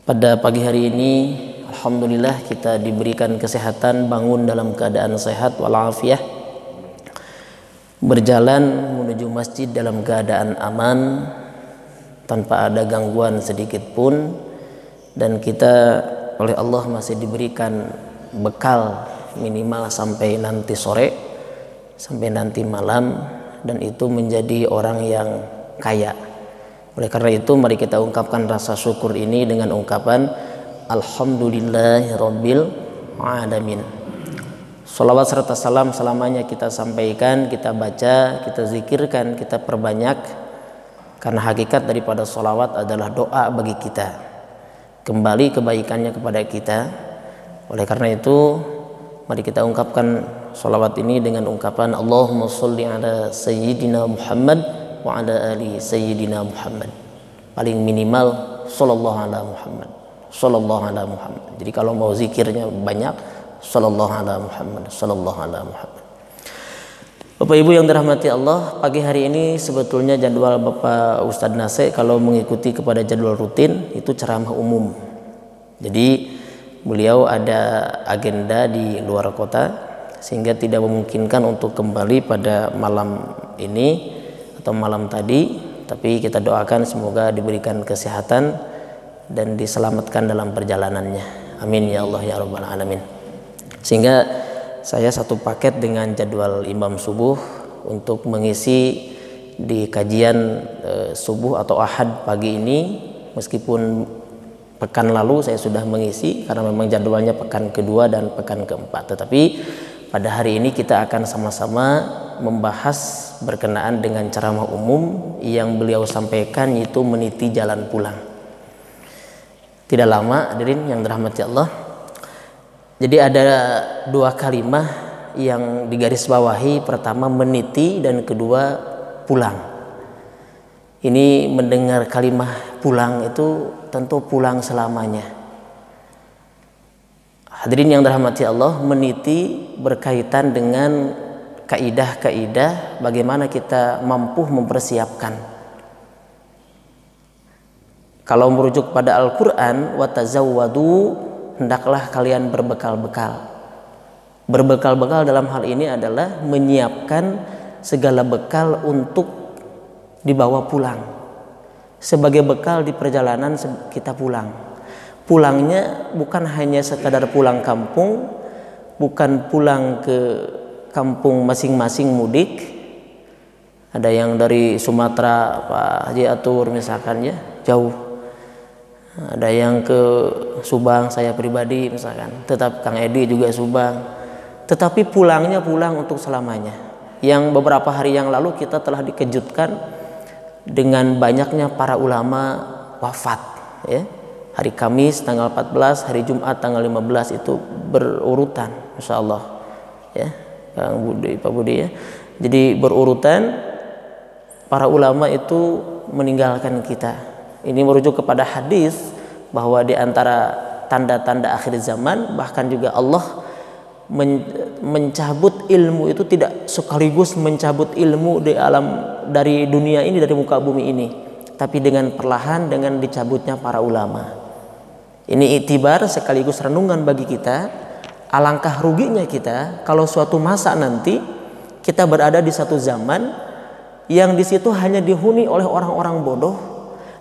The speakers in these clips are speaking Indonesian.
Pada pagi hari ini alhamdulillah kita diberikan kesehatan, bangun dalam keadaan sehat walafiat, berjalan menuju masjid dalam keadaan aman tanpa ada gangguan sedikit pun, dan kita oleh Allah masih diberikan bekal minimal sampai nanti sore, sampai nanti malam, dan itu menjadi orang yang kaya. Oleh karena itu mari kita ungkapkan rasa syukur ini dengan ungkapan Alhamdulillahirabbil alamin. Shalawat serta salam selamanya kita sampaikan, kita baca, kita zikirkan, kita perbanyak, karena hakikat daripada sholawat adalah doa bagi kita, kembali kebaikannya kepada kita. Oleh karena itu mari kita ungkapkan sholawat ini dengan ungkapan Allahumma sholli ala sayyidina Muhammad wa ala ali sayyidina Muhammad. Paling minimal sallallahu ala Muhammad, sallallahu ala Muhammad. Jadi kalau mau zikirnya banyak, sallallahu ala Muhammad, sallallahu ala Muhammad. Bapak Ibu yang dirahmati Allah, pagi hari ini sebetulnya jadwal Bapak Ustadz Nasir kalau mengikuti kepada jadwal rutin itu ceramah umum. Jadi beliau ada agenda di luar kota sehingga tidak memungkinkan untuk kembali pada malam ini atau malam tadi, tapi kita doakan semoga diberikan kesehatan dan diselamatkan dalam perjalanannya. Amin ya Allah ya Rabbal alamin. Sehingga saya satu paket dengan jadwal imam subuh untuk mengisi di kajian subuh atau ahad pagi ini, meskipun pekan lalu saya sudah mengisi karena memang jadwalnya pekan kedua dan pekan keempat, tetapi pada hari ini kita akan sama-sama membahas berkenaan dengan ceramah umum yang beliau sampaikan, yaitu meniti jalan pulang. Tidak lama hadirin yang dirahmati Allah. Jadi ada dua kalimah yang digarisbawahi, pertama meniti dan kedua pulang. Ini mendengar kalimah pulang itu tentu pulang selamanya. Hadirin yang dirahmati Allah, meniti berkaitan dengan kaidah-kaidah bagaimana kita mampu mempersiapkan. Kalau merujuk pada Al-Quran, watazawwadu, hendaklah kalian berbekal-bekal. Berbekal-bekal dalam hal ini adalah menyiapkan segala bekal untuk dibawa pulang, sebagai bekal di perjalanan kita pulang. Pulangnya bukan hanya sekadar pulang kampung, bukan pulang ke kampung masing-masing mudik. Ada yang dari Sumatera, Pak Haji Atur misalkan, ya jauh. Ada yang ke Subang, saya pribadi misalkan, tetap Kang Edi juga Subang. Tetapi pulangnya pulang untuk selamanya. Yang beberapa hari yang lalu kita telah dikejutkan dengan banyaknya para ulama wafat, ya. Hari Kamis tanggal 14, hari Jumat tanggal 15 itu berurutan, Masya Allah, ya. Kang Budi, Pak Budi, ya. Jadi berurutan para ulama itu meninggalkan kita. Ini merujuk kepada hadis bahwa di antara tanda-tanda akhir zaman, bahkan juga Allah mencabut ilmu itu tidak sekaligus mencabut ilmu di alam dari dunia ini, dari muka bumi ini, tapi dengan perlahan, dengan dicabutnya para ulama. Ini iktibar sekaligus renungan bagi kita. Alangkah ruginya kita kalau suatu masa nanti kita berada di satu zaman yang di situ hanya dihuni oleh orang-orang bodoh,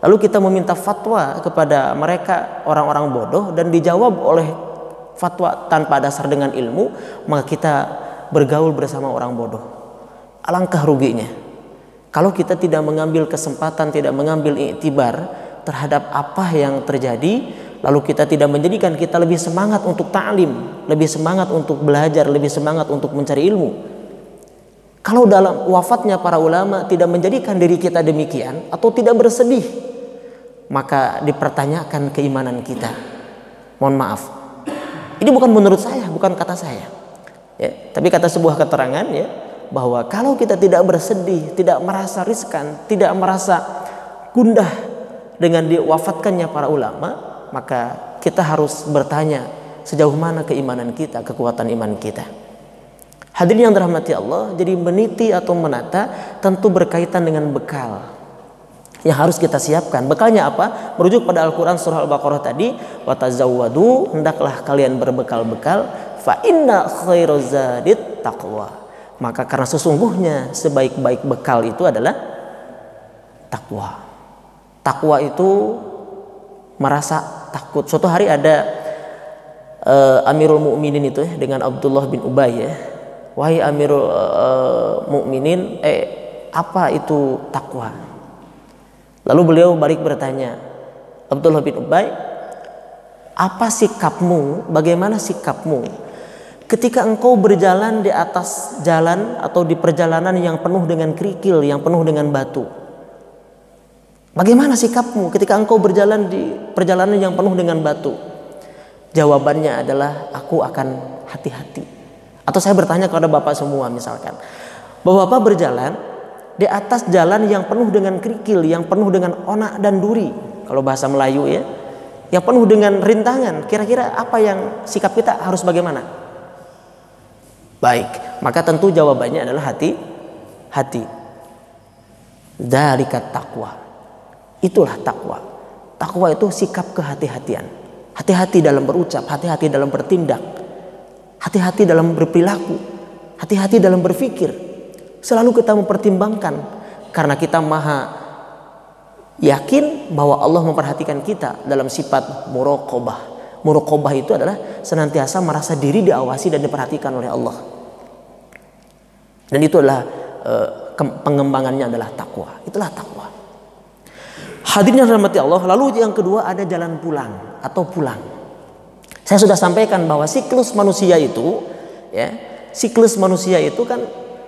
lalu kita meminta fatwa kepada mereka orang-orang bodoh dan dijawab oleh fatwa tanpa dasar dengan ilmu, maka kita bergaul bersama orang bodoh. Alangkah ruginya kalau kita tidak mengambil kesempatan, tidak mengambil iktibar terhadap apa yang terjadi, lalu kita tidak menjadikan kita lebih semangat untuk ta'lim, lebih semangat untuk belajar, lebih semangat untuk mencari ilmu. Kalau dalam wafatnya para ulama tidak menjadikan diri kita demikian atau tidak bersedih, maka dipertanyakan keimanan kita. Mohon maaf, ini bukan menurut saya, bukan kata saya, ya, tapi kata sebuah keterangan, ya, bahwa kalau kita tidak bersedih, tidak merasa riskan, tidak merasa gundah dengan diwafatkannya para ulama, maka kita harus bertanya sejauh mana keimanan kita, kekuatan iman kita. Hadirin yang dirahmati Allah, jadi meniti atau menata tentu berkaitan dengan bekal. yang harus kita siapkan. Bekalnya apa? Merujuk pada Al-Quran surah Al-Baqarah tadi, watazawwadu, hendaklah kalian berbekal-bekal, fa inna khairaz zadit taqwa. Maka karena sesungguhnya sebaik-baik bekal itu adalah takwa. Takwa itu merasa takut. Suatu hari ada Amirul Mukminin itu dengan Abdullah bin Ubay ya. Wahai Amirul Mukminin, apa itu takwa? Lalu beliau balik bertanya, Abdullah bin Ubay, apa sikapmu? Bagaimana sikapmu ketika engkau berjalan di atas jalan atau di perjalanan yang penuh dengan kerikil, yang penuh dengan batu? Bagaimana sikapmu ketika engkau berjalan di perjalanan yang penuh dengan batu? Jawabannya adalah, aku akan hati-hati. Atau saya bertanya kepada bapak semua misalkan, bahwa bapak berjalan di atas jalan yang penuh dengan kerikil, yang penuh dengan onak dan duri, kalau bahasa Melayu ya, yang penuh dengan rintangan. Kira-kira apa yang sikap kita harus bagaimana? Baik, maka tentu jawabannya adalah hati-hati. Dzalika taqwa. Itulah takwa. Takwa itu sikap kehati-hatian. Hati-hati dalam berucap, hati-hati dalam bertindak, hati-hati dalam berperilaku, hati-hati dalam berpikir. Selalu kita mempertimbangkan, karena kita maha yakin bahwa Allah memperhatikan kita dalam sifat muraqabah. Muraqabah itu adalah senantiasa merasa diri diawasi dan diperhatikan oleh Allah. Dan itu adalah pengembangannya adalah takwa. Itulah takwa. Hadirin yang dirahmati Allah. Lalu yang kedua ada jalan pulang atau pulang. Saya sudah sampaikan bahwa siklus manusia itu ya, siklus manusia itu kan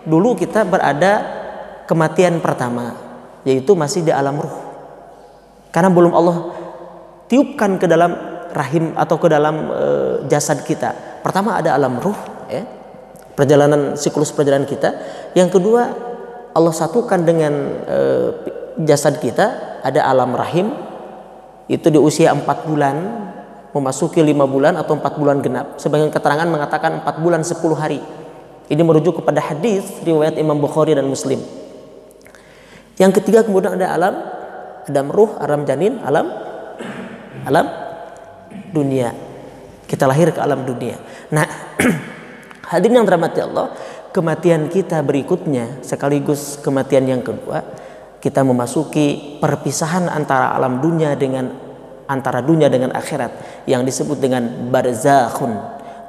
dulu kita berada kematian pertama, yaitu masih di alam ruh. Karena belum Allah tiupkan ke dalam rahim atau ke dalam jasad kita. Pertama ada alam ruh ya, perjalanan siklus perjalanan kita. Yang kedua Allah satukan dengan jasad kita, ada alam rahim, itu di usia 4 bulan memasuki 5 bulan atau 4 bulan genap. Sebagian keterangan mengatakan 4 bulan 10 hari. Ini merujuk kepada hadis riwayat Imam Bukhari dan Muslim. Yang ketiga kemudian ada alam ruh, alam janin, alam dunia. Kita lahir ke alam dunia. Nah, hadirin yang dirahmati Allah, kematian kita berikutnya sekaligus kematian yang kedua, kita memasuki perpisahan antara alam dunia dengan akhirat yang disebut dengan barzakhun,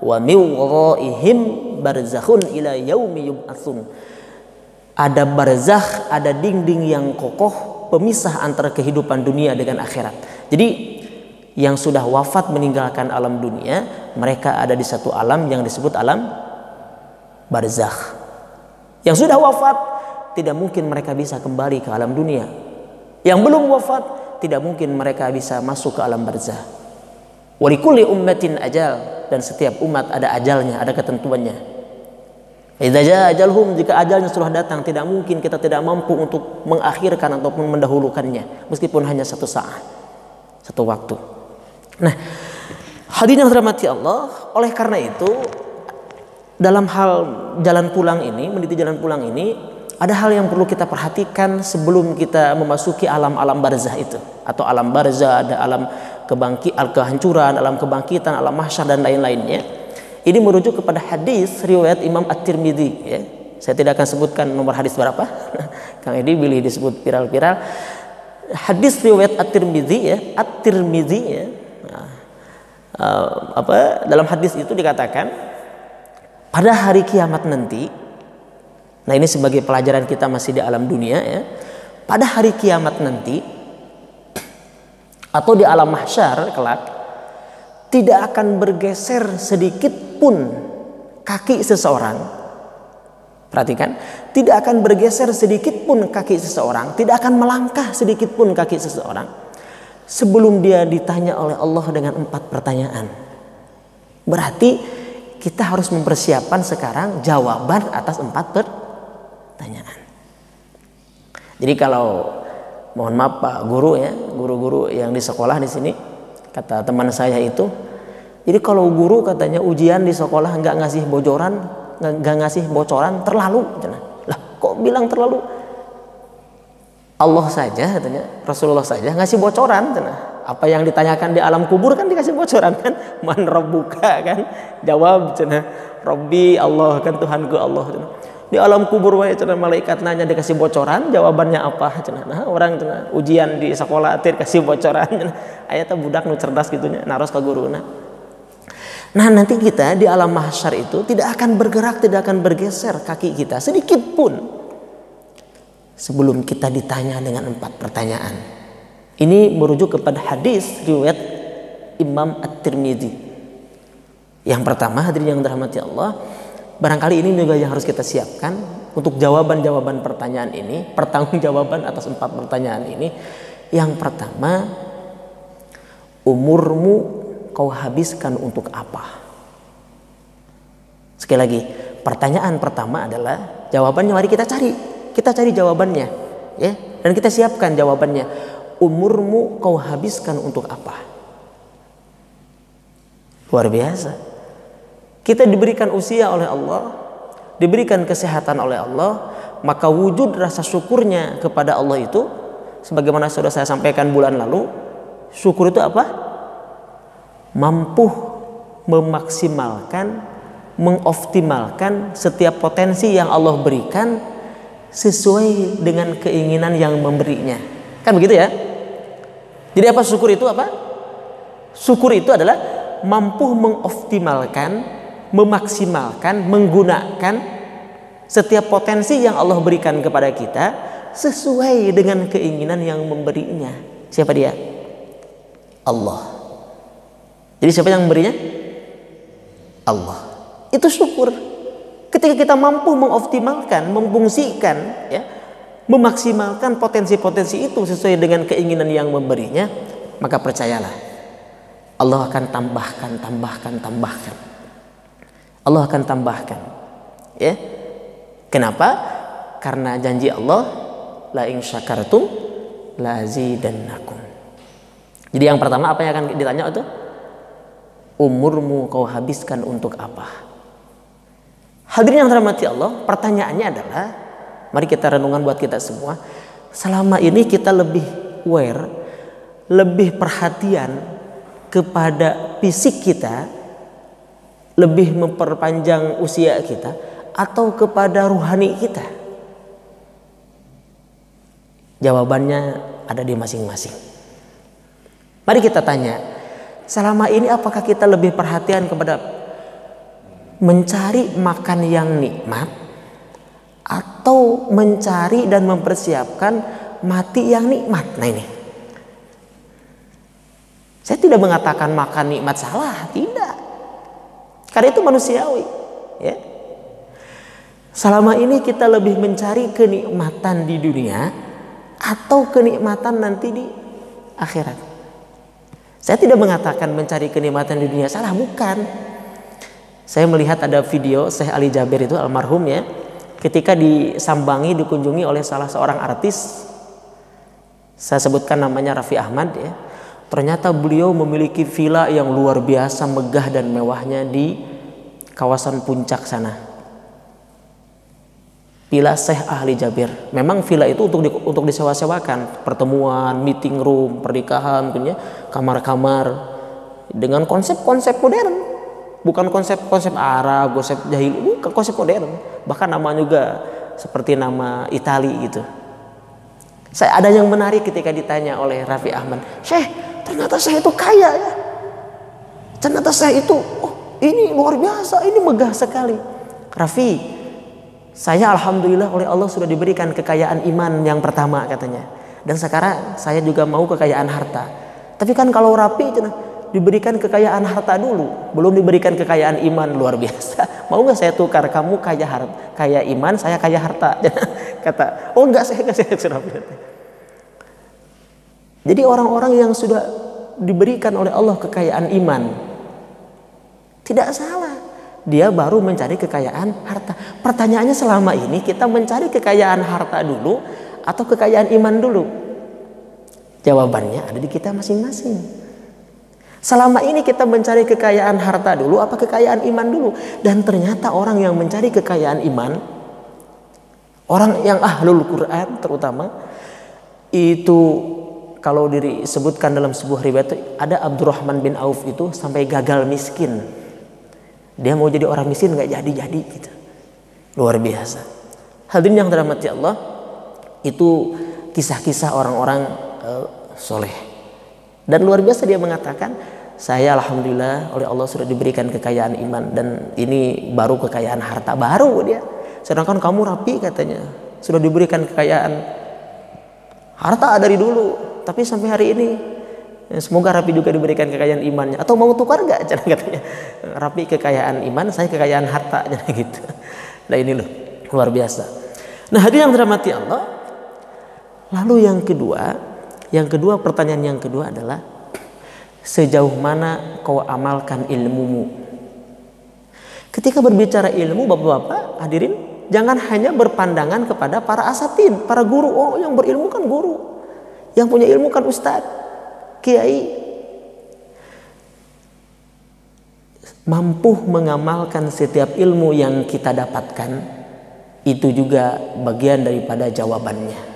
wa min waraihim barzakhun ila yaumi yub'atsun. Ada barzakh, ada dinding yang kokoh pemisah antara kehidupan dunia dengan akhirat. Jadi yang sudah wafat meninggalkan alam dunia, mereka ada di satu alam yang disebut alam barzakh. Yang sudah wafat tidak mungkin mereka bisa kembali ke alam dunia. Yang belum wafat tidak mungkin mereka bisa masuk ke alam barzakh. Wa likulli ummatin ajal, dan setiap umat ada ajalnya, ada ketentuannya. Idza jaa ajalhum, jika ajalnya sudah datang, tidak mungkin kita tidak mampu untuk mengakhirkan ataupun mendahulukannya, meskipun hanya satu saat, satu waktu. Nah, hadirin yang dirahmati Allah, oleh karena itu dalam hal jalan pulang ini, meniti jalan pulang ini, ada hal yang perlu kita perhatikan sebelum kita memasuki alam-alam barzah itu, atau alam barzah, ada alam kehancuran, alam kebangkitan, alam mahsyar dan lain-lainnya. Ini merujuk kepada hadis riwayat Imam At-Tirmidzi ya. Saya tidak akan sebutkan nomor hadis berapa. Kang Edi pilih disebut viral-viral. Hadis riwayat At-Tirmidzi ya, At-Tirmidzi ya. Dalam hadis itu dikatakan pada hari kiamat nanti. Nah, ini sebagai pelajaran kita masih di alam dunia ya. Pada hari kiamat nanti atau di alam mahsyar kelak, tidak akan bergeser sedikit pun kaki seseorang. Perhatikan, tidak akan bergeser sedikit pun kaki seseorang, tidak akan melangkah sedikit pun kaki seseorang sebelum dia ditanya oleh Allah dengan 4 pertanyaan. Berarti kita harus mempersiapkan sekarang jawaban atas 4 pertanyaan. Jadi kalau mohon maaf Pak Guru ya, guru-guru yang di sekolah di sini, kata teman saya itu, jadi kalau guru katanya ujian di sekolah nggak ngasih bocoran terlalu, lah kok bilang terlalu? Allah saja katanya, Rasulullah saja ngasih bocoran cenah. Apa yang ditanyakan di alam kubur kan dikasih bocoran kan. Man rabbuka kan. Jawab cenah, Rabbi Allah kan, Tuhanku Allah cenah. Di alam kubur wae cenah malaikat nanya dikasih bocoran, jawabannya apa cenah. Nah, orang cenah ujian di sekolah tir kasih bocoran cenah. Aya teh budak nu cerdas gitunya naros ka guruna. Nah, nanti kita di alam mahsyar itu tidak akan bergerak, tidak akan bergeser kaki kita sedikit pun sebelum kita ditanya dengan 4 pertanyaan. Ini merujuk kepada hadis riwayat Imam At-Tirmidzi. Yang pertama, hadirin yang dirahmati Allah, barangkali ini juga yang harus kita siapkan untuk jawaban-jawaban pertanyaan ini, pertanggungjawaban atas 4 pertanyaan ini. Yang pertama, umurmu kau habiskan untuk apa? Sekali lagi, pertanyaan pertama adalah jawabannya mari kita cari. Kita cari jawabannya, ya, dan kita siapkan jawabannya. Umurmu kau habiskan untuk apa? Luar biasa. Kita diberikan usia oleh Allah, diberikan kesehatan oleh Allah, maka wujud rasa syukurnya kepada Allah itu, sebagaimana sudah saya sampaikan bulan lalu, syukur itu apa? Mampu memaksimalkan, mengoptimalkan setiap potensi yang Allah berikan sesuai dengan keinginan yang memberinya. Kan begitu ya? Jadi apa syukur itu apa? Syukur itu adalah mampu mengoptimalkan, memaksimalkan, menggunakan setiap potensi yang Allah berikan kepada kita sesuai dengan keinginan yang memberinya. Siapa dia? Allah. Jadi siapa yang memberinya? Allah. Itu syukur. Ketika kita mampu mengoptimalkan, memfungsikan, ya, memaksimalkan potensi-potensi itu sesuai dengan keinginan yang memberinya, maka percayalah, Allah akan tambahkan. Allah akan tambahkan. Ya. Kenapa? Karena janji Allah, la in syakartum la azidannakum. Jadi yang pertama apa yang akan ditanya itu? Umurmu kau habiskan untuk apa? Hadirin yang dirahmati Allah, pertanyaannya adalah, mari kita renungan buat kita semua. Selama ini kita lebih aware, lebih perhatian kepada fisik kita, lebih memperpanjang usia kita, atau kepada ruhani kita? Jawabannya ada di masing-masing. Mari kita tanya, selama ini apakah kita lebih perhatian kepada mencari makan yang nikmat, atau mencari dan mempersiapkan mati yang nikmat? Nah ini, saya tidak mengatakan makan nikmat salah, tidak, karena itu manusiawi, ya. Selama ini kita lebih mencari kenikmatan di dunia atau kenikmatan nanti di akhirat. Saya tidak mengatakan mencari kenikmatan di dunia salah, bukan. Saya melihat ada video Syekh Ali Jabir itu almarhum, ya, ketika disambangi, dikunjungi oleh salah seorang artis, saya sebutkan namanya Raffi Ahmad, ya. Ternyata beliau memiliki villa yang luar biasa megah dan mewahnya di kawasan puncak sana. Villa Syekh Ali Jabir. Memang villa itu untuk disewa-sewakan, pertemuan, meeting room, pernikahan, punya kamar-kamar dengan konsep-konsep modern. Bukan konsep-konsep Arab, konsep jahili, bukan, konsep modern. Bahkan nama juga seperti nama Itali gitu. Saya ada yang menarik ketika ditanya oleh Raffi Ahmad, Syekh, ternyata saya itu kaya, ya. Ternyata saya itu, oh, ini luar biasa, ini megah sekali. Raffi, saya alhamdulillah oleh Allah sudah diberikan kekayaan iman yang pertama katanya. Dan sekarang saya juga mau kekayaan harta. Tapi kan kalau Raffi diberikan kekayaan harta dulu, belum diberikan kekayaan iman, luar biasa. Mau nggak saya tukar, kamu kaya iman, saya kaya harta? Kata, oh enggak, saya sudah. Jadi orang-orang yang sudah diberikan oleh Allah kekayaan iman, tidak salah, dia baru mencari kekayaan harta. Pertanyaannya, selama ini kita mencari kekayaan harta dulu atau kekayaan iman dulu? Jawabannya ada di kita masing-masing. Selama ini kita mencari kekayaan harta dulu apa kekayaan iman dulu? Dan ternyata orang yang mencari kekayaan iman, orang yang ahlul Quran terutama, Itu kalau disebutkan dalam sebuah riwayat, ada Abdurrahman bin Auf itu sampai gagal miskin. Dia mau jadi orang miskin nggak jadi gitu. Luar biasa. Hadirin yang dirahmati Allah, itu kisah-kisah orang-orang soleh. Dan luar biasa dia mengatakan, saya alhamdulillah oleh Allah sudah diberikan kekayaan iman, dan ini baru kekayaan harta baru dia. Sedangkan kamu rapi katanya, sudah diberikan kekayaan harta dari dulu, tapi sampai hari ini semoga Rapi juga diberikan kekayaan imannya. Atau mau tukar gak katanya, Rapi kekayaan iman, saya kekayaan harta gitu. Nah ini loh luar biasa. Nah hadirin yang dirahmati Allah, lalu yang kedua pertanyaan yang kedua adalah, sejauh mana kau amalkan ilmumu? Ketika berbicara ilmu, bapak-bapak hadirin, jangan hanya berpandangan kepada para asatid, para guru. Oh, yang berilmu kan guru, yang punya ilmu kan ustadz, kiai. Mampu mengamalkan setiap ilmu yang kita dapatkan, itu juga bagian daripada jawabannya.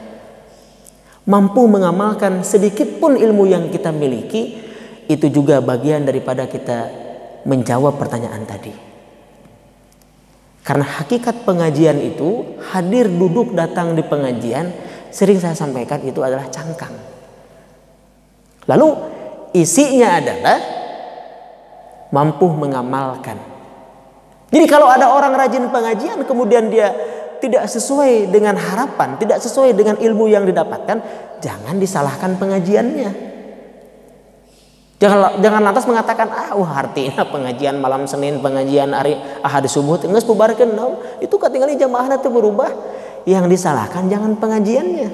Mampu mengamalkan sedikit pun ilmu yang kita miliki, itu juga bagian daripada kita menjawab pertanyaan tadi. Karena hakikat pengajian itu, hadir duduk datang di pengajian, sering saya sampaikan itu adalah cangkang. Lalu isinya adalah mampu mengamalkan. Jadi kalau ada orang rajin pengajian kemudian dia tidak sesuai dengan harapan, tidak sesuai dengan ilmu yang didapatkan, jangan disalahkan pengajiannya. Jangan lantas mengatakan, artinya pengajian malam Senin, pengajian hari Ahad subuh geus bubarkeun. Itu katingali jamaahna teu berubah. Yang disalahkan jangan pengajiannya,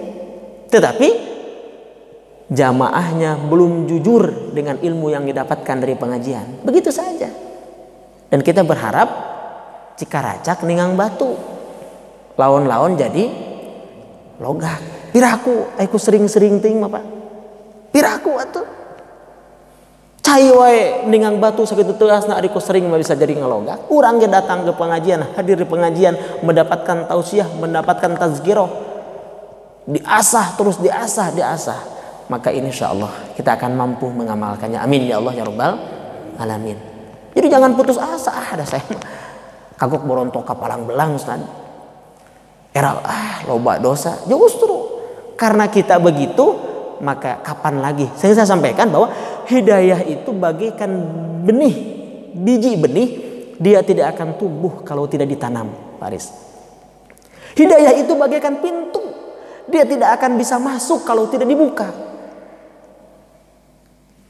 tetapi jamaahnya belum jujur dengan ilmu yang didapatkan dari pengajian. Begitu saja. Dan kita berharap jika racak ningang batu, lawan-lawan jadi logak. Piraku aku sering-sering ting Pak. Piraku atuh. Cai wae ningang batu sakitu teasna ari ku sering mah bisa jadi ngelogak. Urang ge datang ke pengajian, hadir di pengajian, mendapatkan tausiah, mendapatkan tazkirah. Diasah terus diasah. Maka insyaallah kita akan mampu mengamalkannya. Amin ya Allah ya rabbal alamin. Jadi jangan putus asa. Ada saya kagok borontok kapalang belang Ustaz. Era loba dosa. Justru karena kita begitu, maka kapan lagi? Saya sampaikan bahwa hidayah itu bagaikan benih, biji benih, dia tidak akan tumbuh kalau tidak ditanam, Paris. Hidayah itu bagaikan pintu, dia tidak akan bisa masuk kalau tidak dibuka.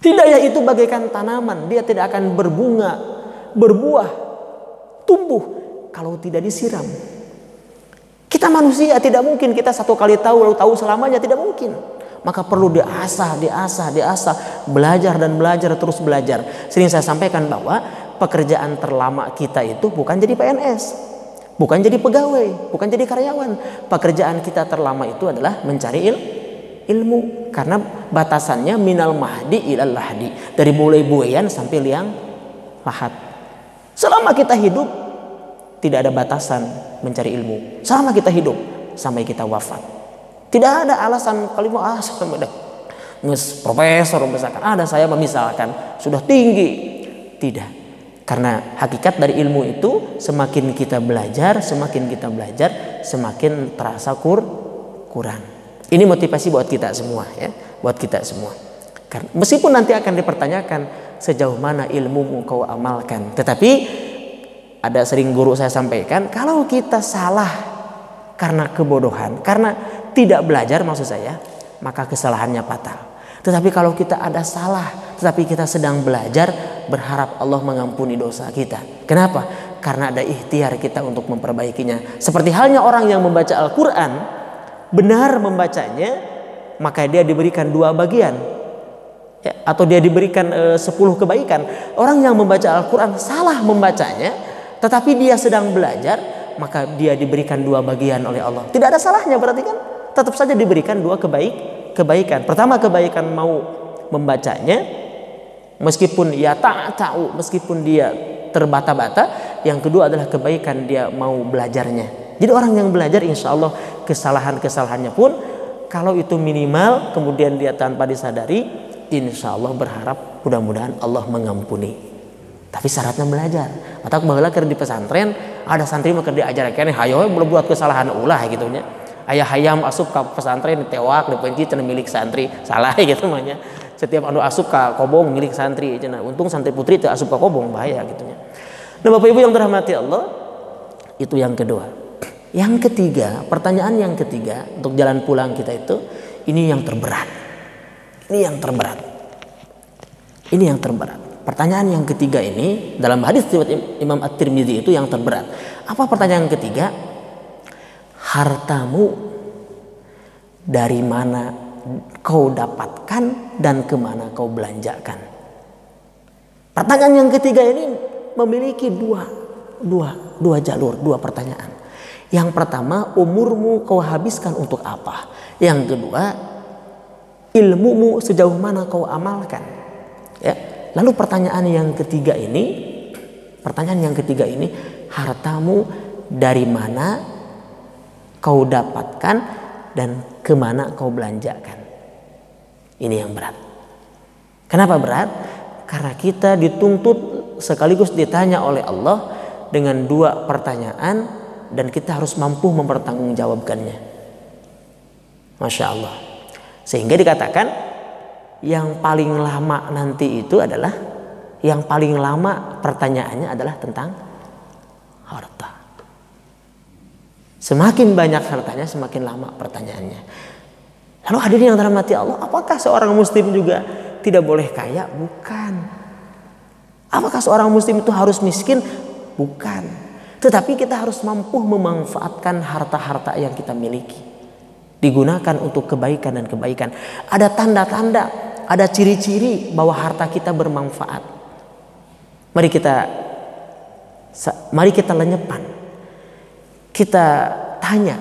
Hidayah itu bagaikan tanaman, dia tidak akan berbunga, berbuah, tumbuh kalau tidak disiram. Kita manusia tidak mungkin kita satu kali tahu lalu tahu selamanya, tidak mungkin. Maka perlu diasah, belajar dan belajar, terus belajar. Sering saya sampaikan bahwa pekerjaan terlama kita itu bukan jadi PNS, bukan jadi pegawai, bukan jadi karyawan. Pekerjaan kita terlama itu adalah mencari ilmu. Karena batasannya minal mahdi ilal lahdi, dari mulai buayan sampai liang lahat. Selama kita hidup tidak ada batasan mencari ilmu. Selama kita hidup sampai kita wafat. Tidak ada alasan kalimat profesor misalkan, ada saya misalkan sudah tinggi. Tidak. Karena hakikat dari ilmu itu semakin kita belajar, semakin terasa kurang. Ini motivasi buat kita semua ya, buat kita semua. Karena meskipun nanti akan dipertanyakan sejauh mana ilmu kau amalkan, tetapi ada sering guru saya sampaikan, kalau kita salah karena kebodohan, karena tidak belajar maksud saya, maka kesalahannya fatal. Tetapi kalau kita ada salah, tetapi kita sedang belajar, berharap Allah mengampuni dosa kita. Kenapa? Karena ada ikhtiar kita untuk memperbaikinya. Seperti halnya orang yang membaca Al-Quran, benar membacanya, maka dia diberikan 2 bagian ya, atau dia diberikan 10 kebaikan. Orang yang membaca Al-Quran salah membacanya, tetapi dia sedang belajar, maka dia diberikan 2 bagian oleh Allah. Tidak ada salahnya berarti kan, tetap saja diberikan 2 kebaikan. Pertama, kebaikan mau membacanya, meskipun ya tahu, meskipun dia terbata-bata. Yang kedua adalah kebaikan dia mau belajarnya. Jadi orang yang belajar insya Allah kesalahannya pun Kalau itu minimal kemudian dia tanpa disadari, insya Allah berharap mudah-mudahan Allah mengampuni. Tapi syaratnya belajar. Atau baheula keur di pesantren ada santri mah keur diajarkeun hayo belum buat kesalahan ulah gitu nya. Aya hayam asup ka pesantren ditewak dipenci cenah milik santri, salah gitu mah nya. Setiap anu asup ka kobong milik santri cenah. Untung santri putri teu asup ka kobong bahaya gitu nya. Nah, Bapak Ibu yang dirahmati Allah, itu yang kedua. Yang ketiga, pertanyaan yang ketiga untuk jalan pulang kita itu, ini yang terberat. Ini yang terberat. Ini yang terberat. Pertanyaan yang ketiga ini dalam hadis riwayat Imam At-Tirmidzi itu yang terberat. Apa pertanyaan yang ketiga? Hartamu dari mana kau dapatkan dan kemana kau belanjakan? Pertanyaan yang ketiga ini memiliki dua jalur, dua pertanyaan. Yang pertama, umurmu kau habiskan untuk apa? Yang kedua, ilmumu sejauh mana kau amalkan? Ya. Lalu pertanyaan yang ketiga ini, hartamu dari mana kau dapatkan dan kemana kau belanjakan? Ini yang berat. Kenapa berat? Karena kita dituntut sekaligus ditanya oleh Allah dengan dua pertanyaan dan kita harus mampu mempertanggungjawabkannya. Masya Allah. Sehingga dikatakan yang paling lama nanti itu adalah, yang paling lama pertanyaannya adalah tentang harta. Semakin banyak hartanya, semakin lama pertanyaannya. Lalu hadirin yang dirahmati Allah, apakah seorang muslim juga tidak boleh kaya? Bukan. Apakah seorang muslim itu harus miskin? Bukan. Tetapi kita harus mampu memanfaatkan harta-harta yang kita miliki. Digunakan untuk kebaikan dan kebaikan. Ada tanda-tanda, ada ciri-ciri bahwa harta kita bermanfaat. Mari kita lenyepan. Kita tanya,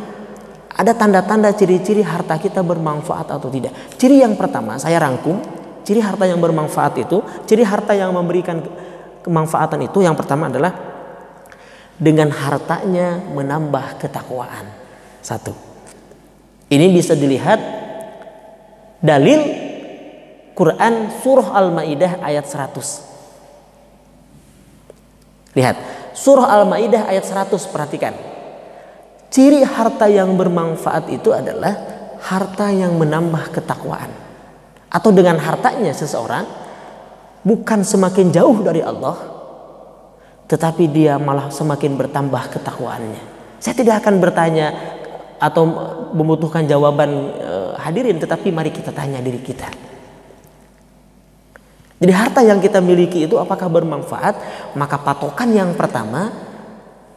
ada tanda-tanda ciri-ciri harta kita bermanfaat atau tidak. Ciri yang pertama, saya rangkum, ciri harta yang bermanfaat itu, ciri harta yang memberikan kemanfaatan itu yang pertama adalah dengan hartanya menambah ketakwaan. Satu. Ini bisa dilihat dalil Quran surah Al-Maidah ayat 100. Lihat, surah Al-Maidah ayat 100, perhatikan. Ciri harta yang bermanfaat itu adalah harta yang menambah ketakwaan. Atau dengan hartanya seseorang bukan semakin jauh dari Allah, tetapi dia malah semakin bertambah ketakwaannya. Saya tidak akan bertanya atau membutuhkan jawaban hadirin, tetapi mari kita tanya diri kita. Jadi harta yang kita miliki itu apakah bermanfaat? Maka patokan yang pertama,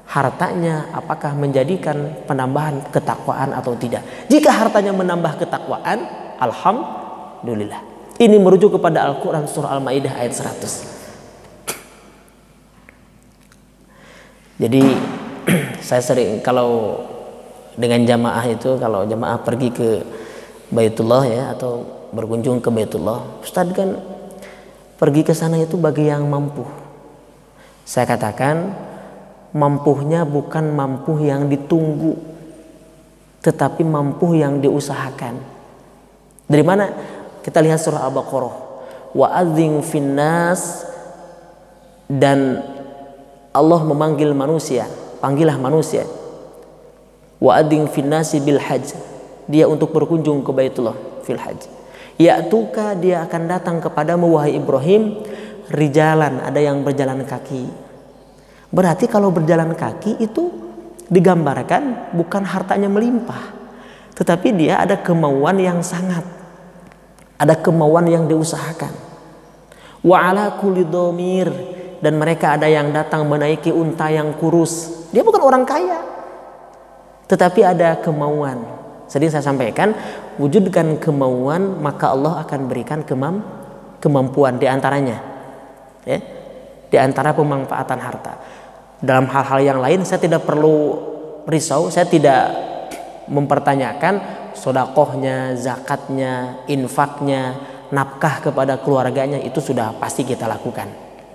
hartanya apakah menjadikan penambahan ketakwaan atau tidak. Jika hartanya menambah ketakwaan, alhamdulillah. Ini merujuk kepada Al-Quran surah Al-Maidah ayat 100. Jadi saya sering kalau dengan jamaah itu, kalau jamaah pergi ke Baitullah ya, atau berkunjung ke Baitullah, Ustaz kan pergi ke sana itu bagi yang mampu. Saya katakan mampunya bukan mampu yang ditunggu, tetapi mampu yang diusahakan. Dari mana? Kita lihat surah Al-Baqarah. Wa adzin finnas, dan Allah memanggil manusia, panggillah manusia. Wa adzin finnasi bil hajj, dia untuk berkunjung ke Baitullah fil hajj. Ya'tuka, dia akan datang kepadamu wahai Ibrahim, rijalan, ada yang berjalan kaki. Berarti kalau berjalan kaki itu digambarkan bukan hartanya melimpah, tetapi dia ada kemauan yang sangat, ada kemauan yang diusahakan. Wa ala kulli dhamir, dan mereka ada yang datang menaiki unta yang kurus. Dia bukan orang kaya, tetapi ada kemauan. Jadi saya sampaikan, wujudkan kemauan maka Allah akan berikan kemampuan diantaranya, ya, diantara pemanfaatan harta. Dalam hal-hal yang lain saya tidak perlu risau, saya tidak mempertanyakan sodakohnya, zakatnya, infaknya, nafkah kepada keluarganya, itu sudah pasti kita lakukan.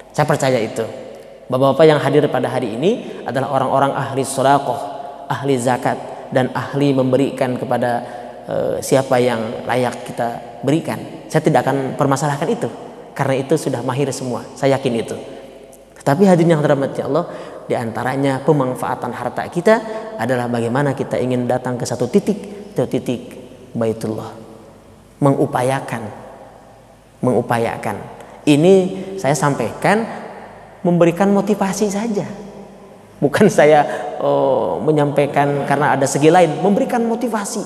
Saya percaya itu. Bapak-bapak yang hadir pada hari ini adalah orang-orang ahli sodakoh, ahli zakat, dan ahli memberikan kepada siapa yang layak kita berikan. Saya tidak akan permasalahkan itu, karena itu sudah mahir semua, saya yakin itu. Tetapi hadirin yang dirahmati Allah, di antaranya pemanfaatan harta kita adalah bagaimana kita ingin datang ke satu titik, itu titik Baitullah. Mengupayakan. Ini saya sampaikan memberikan motivasi saja. Bukan saya menyampaikan karena ada segi lain, memberikan motivasi.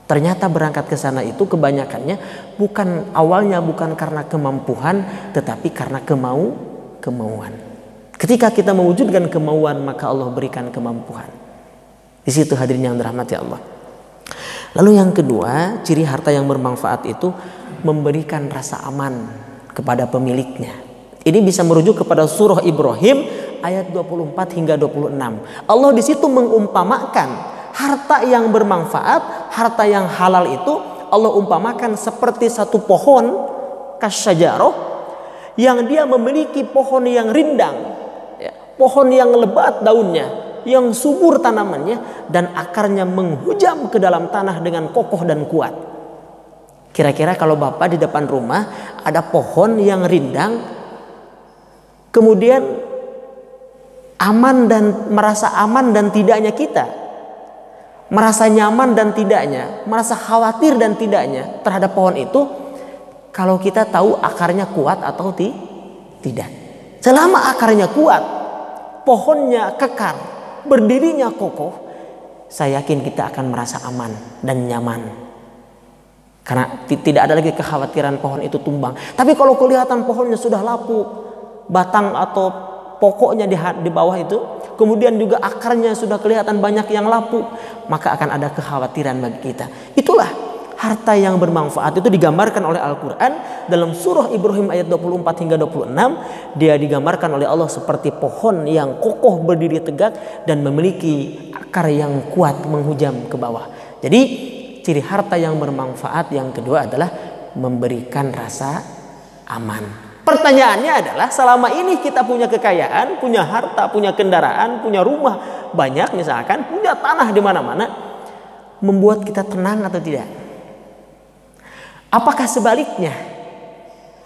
Ternyata berangkat ke sana itu kebanyakannya awalnya bukan karena kemampuan, tetapi karena kemauan. Ketika kita mewujudkan kemauan, maka Allah berikan kemampuan. Di situ hadirin yang dirahmati Allah. Lalu yang kedua, ciri harta yang bermanfaat itu memberikan rasa aman kepada pemiliknya. Ini bisa merujuk kepada surah Ibrahim ayat 24 hingga 26. Allah di situ mengumpamakan harta yang bermanfaat, harta yang halal itu Allah umpamakan seperti satu pohon kasyajaroh yang dia memiliki pohon yang rindang, pohon yang lebat daunnya, yang subur tanamannya, dan akarnya menghujam ke dalam tanah dengan kokoh dan kuat. Kira-kira kalau Bapak di depan rumah ada pohon yang rindang, kemudian merasa aman dan tidaknya kita, merasa nyaman dan tidaknya, merasa khawatir dan tidaknya terhadap pohon itu, kalau kita tahu akarnya kuat atau tidak. Selama akarnya kuat, pohonnya kekar, berdirinya kokoh, saya yakin kita akan merasa aman dan nyaman. Karena tidak ada lagi kekhawatiran pohon itu tumbang. Tapi kalau kelihatan pohonnya sudah lapuk, batang atau pokoknya di bawah itu, kemudian juga akarnya sudah kelihatan banyak yang lapuk, maka akan ada kekhawatiran bagi kita. Itulah harta yang bermanfaat, itu digambarkan oleh Al-Quran dalam surah Ibrahim ayat 24 hingga 26. Dia digambarkan oleh Allah seperti pohon yang kokoh berdiri tegak dan memiliki akar yang kuat menghujam ke bawah. Jadi ciri harta yang bermanfaat yang kedua adalah memberikan rasa aman. Pertanyaannya adalah, selama ini kita punya kekayaan, punya harta, punya kendaraan, punya rumah banyak misalkan, punya tanah di mana-mana, membuat kita tenang atau tidak? Apakah sebaliknya?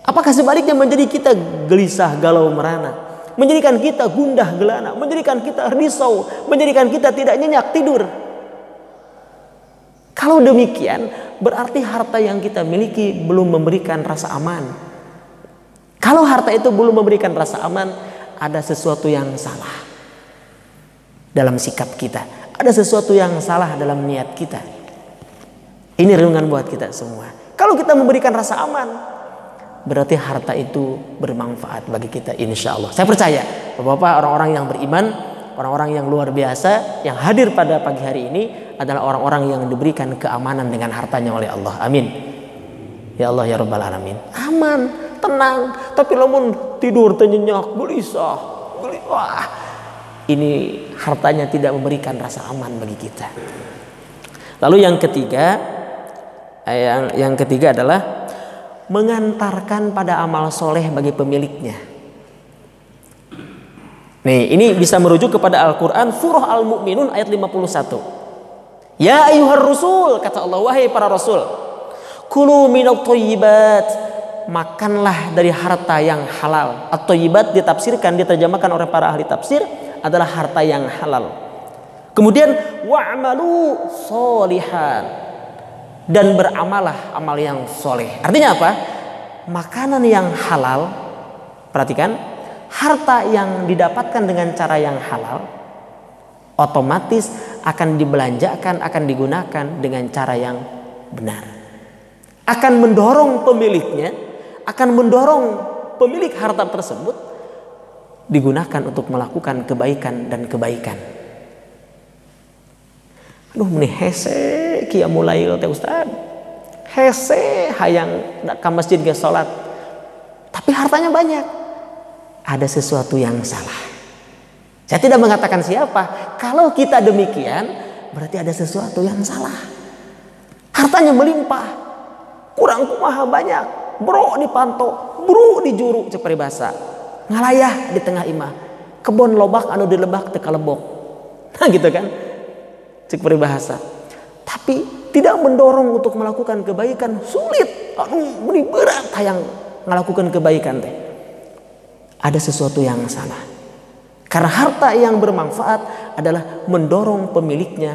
Apakah sebaliknya menjadi kita gelisah, galau, merana, menjadikan kita gundah gelana, menjadikan kita risau, menjadikan kita tidak nyenyak tidur? Kalau demikian, berarti harta yang kita miliki belum memberikan rasa aman. Kalau harta itu belum memberikan rasa aman, ada sesuatu yang salah dalam sikap kita, ada sesuatu yang salah dalam niat kita. Ini renungan buat kita semua. Kalau kita memberikan rasa aman, berarti harta itu bermanfaat bagi kita, insya Allah. Saya percaya Bapak, orang-orang yang beriman, orang-orang yang luar biasa yang hadir pada pagi hari ini adalah orang-orang yang diberikan keamanan dengan hartanya oleh Allah. Amin. Ya Allah ya Rabbal Alamin. Aman, tenang. Tapi lamun tidur tenyenyak, gelisah, wah, ini hartanya tidak memberikan rasa aman bagi kita. Lalu yang ketiga adalah mengantarkan pada amal soleh bagi pemiliknya. Nih, ini bisa merujuk kepada Al-Quran surah Al-Mu'minun ayat 51. Ya ayyuhar rusul, kata Allah, wahai para rasul, kulu minat thayyibat, makanlah dari harta yang halal. At-thayyibat ditafsirkan, diterjemahkan oleh para ahli tafsir adalah harta yang halal. Kemudian wa'malu sholihan, dan beramalah amal yang soleh. Artinya apa? Makanan yang halal, perhatikan, harta yang didapatkan dengan cara yang halal otomatis akan dibelanjakan, akan digunakan dengan cara yang benar. Akan mendorong pemiliknya, akan mendorong pemilik harta tersebut digunakan untuk melakukan kebaikan dan kebaikan. Aduh, meni hese kia mulai teh Ustaz. Hese hayang ka masjid ge salat. Tapi hartanya banyak. Ada sesuatu yang salah. Saya tidak mengatakan siapa. Kalau kita demikian, berarti ada sesuatu yang salah. Hartanya melimpah, kurang kumaha banyak, bro dipantau, bro dijuru cek peribahasa, ngalayah di tengah imah, kebon lobak anu dilebak teka lebok. Nah gitu kan, cek peribahasa. Tapi tapi tidak mendorong untuk melakukan kebaikan, sulit. Aduh, ini berat yang melakukan kebaikan teh. Ada sesuatu yang salah. Karena harta yang bermanfaat adalah mendorong pemiliknya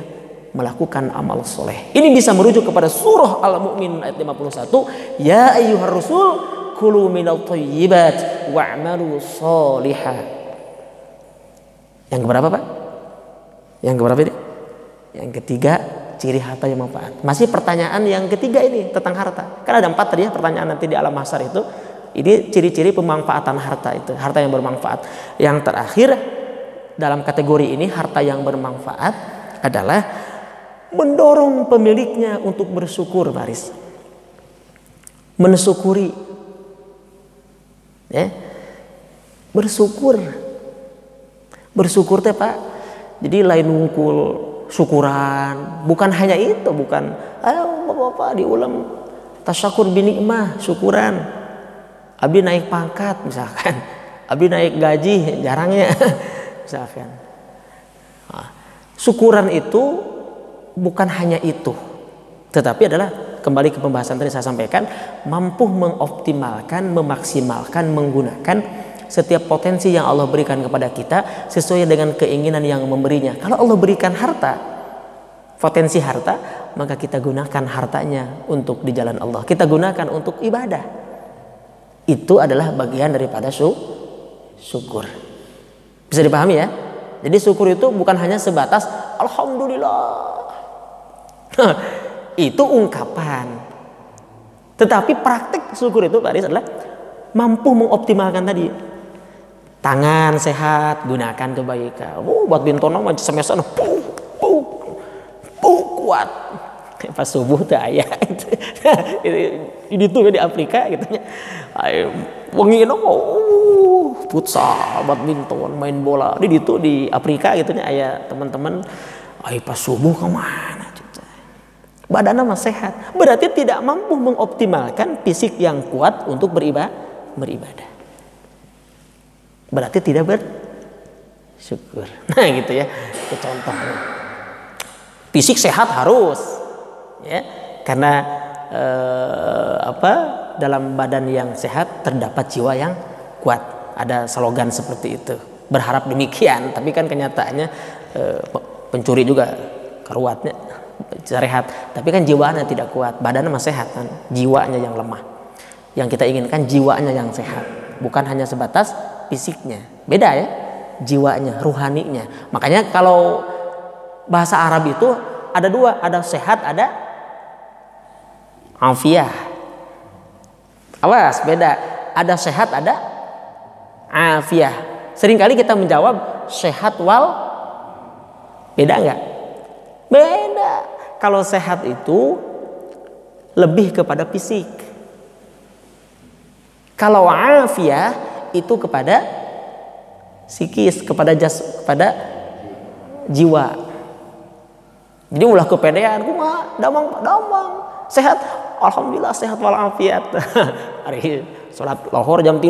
melakukan amal soleh. Ini bisa merujuk kepada surah Al-Mu'min ayat 51. Ya ayyuhar rusul kulu minat thayyibat wa'malu sholihah. Yang keberapa Pak? Yang keberapa ini? Yang ketiga, ciri harta yang manfaat. Masih pertanyaan yang ketiga ini tentang harta. Kan ada 4 tadi ya pertanyaan nanti di alam mahsyar itu. Ini ciri-ciri pemanfaatan harta itu, harta yang bermanfaat. Yang terakhir dalam kategori ini harta yang bermanfaat adalah mendorong pemiliknya untuk bersyukur, baris. Mensyukuri. Ya. Bersyukur. Bersyukur teh Pak. Jadi lain ngungkul syukuran, bukan hanya itu, bukan ayo Bapak diulang tasyakur binikmah, syukuran. Abi naik pangkat misalkan, abi naik gaji jarangnya misalkan. Nah, syukuran itu bukan hanya itu, tetapi adalah kembali ke pembahasan tadi saya sampaikan, mampu mengoptimalkan, memaksimalkan, menggunakan setiap potensi yang Allah berikan kepada kita sesuai dengan keinginan yang memberinya. Kalau Allah berikan harta, potensi harta, maka kita gunakan hartanya untuk di jalan Allah. Kita gunakan untuk ibadah. Itu adalah bagian daripada syukur. Bisa dipahami ya? Jadi syukur itu bukan hanya sebatas alhamdulillah. Itu ungkapan. Tetapi praktik syukur itu Baris adalah mampu mengoptimalkan tadi. Tangan sehat, gunakan kebaikan. Buat bintono mah semesan kuat. Pas subuh tuh ayah ini tuh di Afrika gitu nya. Wengi futsal, badminton, main bola. Di itu di Afrika gitu nya aya teman-teman pas subuh kemana? Badannya mah sehat. Berarti tidak mampu mengoptimalkan fisik yang kuat untuk beribadah. Berarti tidak bersyukur. Nah gitu ya. Itu contohnya. Fisik sehat harus, ya, karena dalam badan yang sehat terdapat jiwa yang kuat. Ada slogan seperti itu. Berharap demikian, tapi kan kenyataannya pencuri juga karuatnya sehat, tapi kan jiwanya tidak kuat, badannya masih sehat kan, jiwanya yang lemah. Yang kita inginkan jiwanya yang sehat, bukan hanya sebatas fisiknya. Beda ya, jiwanya, ruhaninya. Makanya kalau bahasa Arab itu ada 2, ada sehat, ada afiah. Awas, beda. Ada sehat, ada afiah. Seringkali kita menjawab sehat wal, beda enggak? Beda. Kalau sehat itu lebih kepada fisik. Kalau afiah itu kepada psikis, kepada jiwa. Jadi ulah kepedean, kumaha damang sehat, alhamdulillah sehat walafiat. Hari salat lohor jam 3